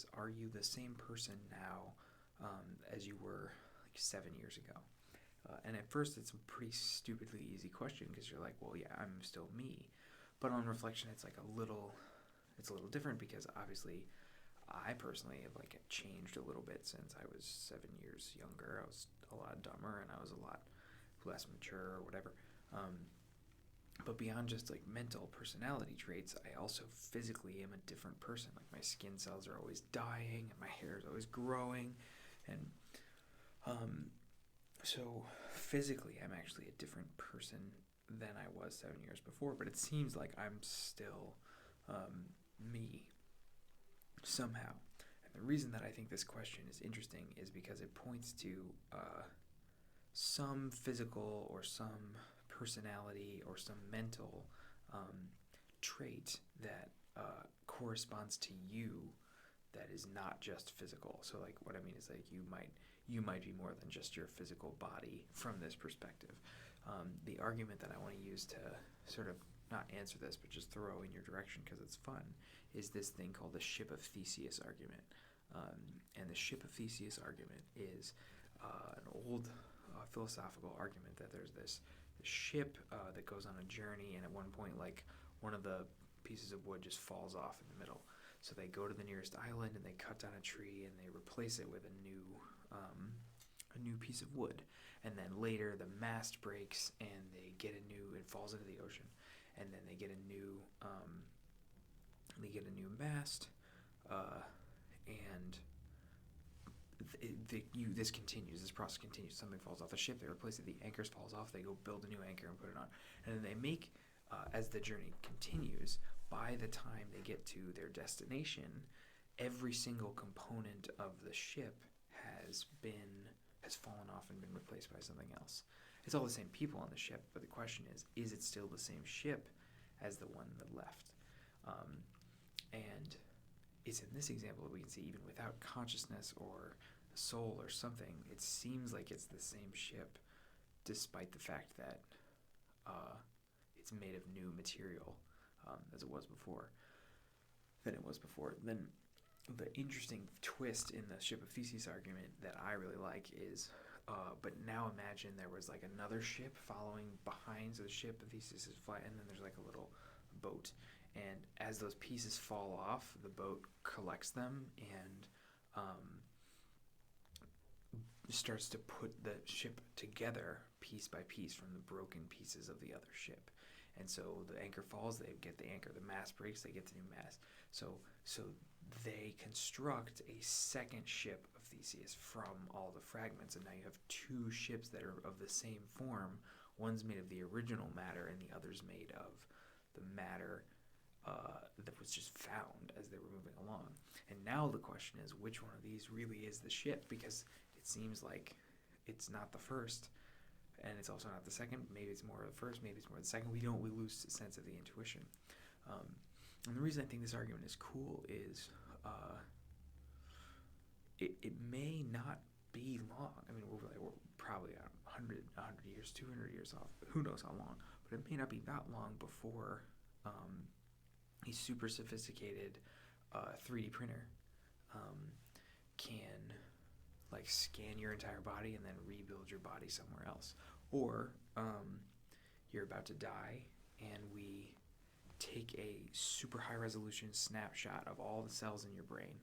is, are you the same person now as you were like 7 years ago? And at first, it's a pretty stupidly easy question because you're like, well, yeah, I'm still me. But on reflection, it's like it's a little different because obviously, I personally have like changed a little bit since I was 7 years younger. I was a lot dumber and I was a lot less mature or whatever. But beyond just like mental personality traits, I also physically am a different person. Like my skin cells are always dying and my hair is always growing, and so physically I'm actually a different person than I was 7 years before. But it seems like I'm still me somehow. And the reason that I think this question is interesting is because it points to some physical or some personality or some mental trait that corresponds to you that is not just physical. So like what I mean is like you might be more than just your physical body from this perspective. The argument that I want to use to sort of not answer this but just throw in your direction because it's fun is this thing called the Ship of Theseus argument. And the Ship of Theseus argument is an old philosophical argument that there's this ship that goes on a journey, and at one point, like, one of the pieces of wood just falls off in the middle. So they go to the nearest island and they cut down a tree and they replace it with a new piece of wood. And then later the mast breaks and it falls into the ocean. And then they get a new mast, and this continues. This process continues. Something falls off the ship, they replace it. The anchor falls off. They go build a new anchor and put it on. And then they make, as the journey continues, by the time they get to their destination, every single component of the ship has fallen off and been replaced by something else. It's all the same people on the ship, but the question is it still the same ship as the one that left? And it's in this example that we can see, even without consciousness or a soul or something, it seems like it's the same ship, despite the fact that it's made of new material as it was before. Then the interesting twist in the Ship of Theseus argument that I really like is, but now imagine there was like another ship following behind, so the Ship of Theseus is flying, and then there's like a little boat. And as those pieces fall off, the boat collects them and starts to put the ship together piece by piece from the broken pieces of the other ship. And so the anchor falls, they get the anchor. The mast breaks, they get the new mast. So they construct a second Ship of Theseus from all the fragments, and now you have two ships that are of the same form. One's made of the original matter, and the other's made of the matter that was just found as they were moving along. And now the question is, which one of these really is the ship? Because it seems like it's not the first, and it's also not the second. Maybe it's more of the first, maybe it's more of the second. We lose the sense of the intuition. And the reason I think this argument is cool is it may not be long. I mean, we're probably 100 years, 200 years off. Who knows how long? But it may not be that long before a super sophisticated 3D printer can like scan your entire body and then rebuild your body somewhere else. Or you're about to die and we take a super high resolution snapshot of all the cells in your brain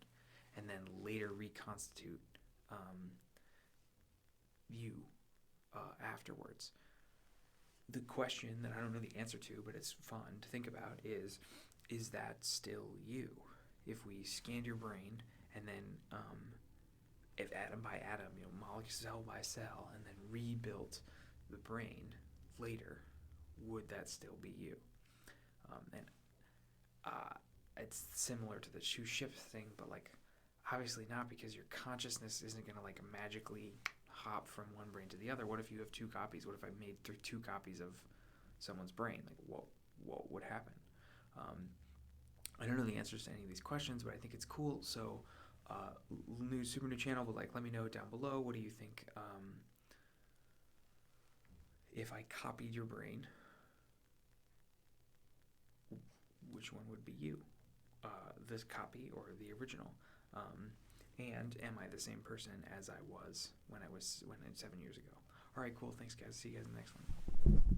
and then later reconstitute you afterwards. The question that I don't know the answer to, but it's fun to think about, is that still you? If we scanned your brain and then if atom by atom, molecule cell by cell, and then rebuilt the brain later, would that still be you? And it's similar to the two ships thing, but like obviously not, because your consciousness isn't gonna like magically hop from one brain to the other. What if you have two copies? What if I made two copies of someone's brain? Like what would happen? I don't know the answers to any of these questions, but I think it's cool. So super new channel, but like let me know down below, what do you think if I copied your brain, which one would be you? This copy or the original? And am I the same person as I was when 7 years ago? All right, cool. Thanks, guys. See you guys in the next one.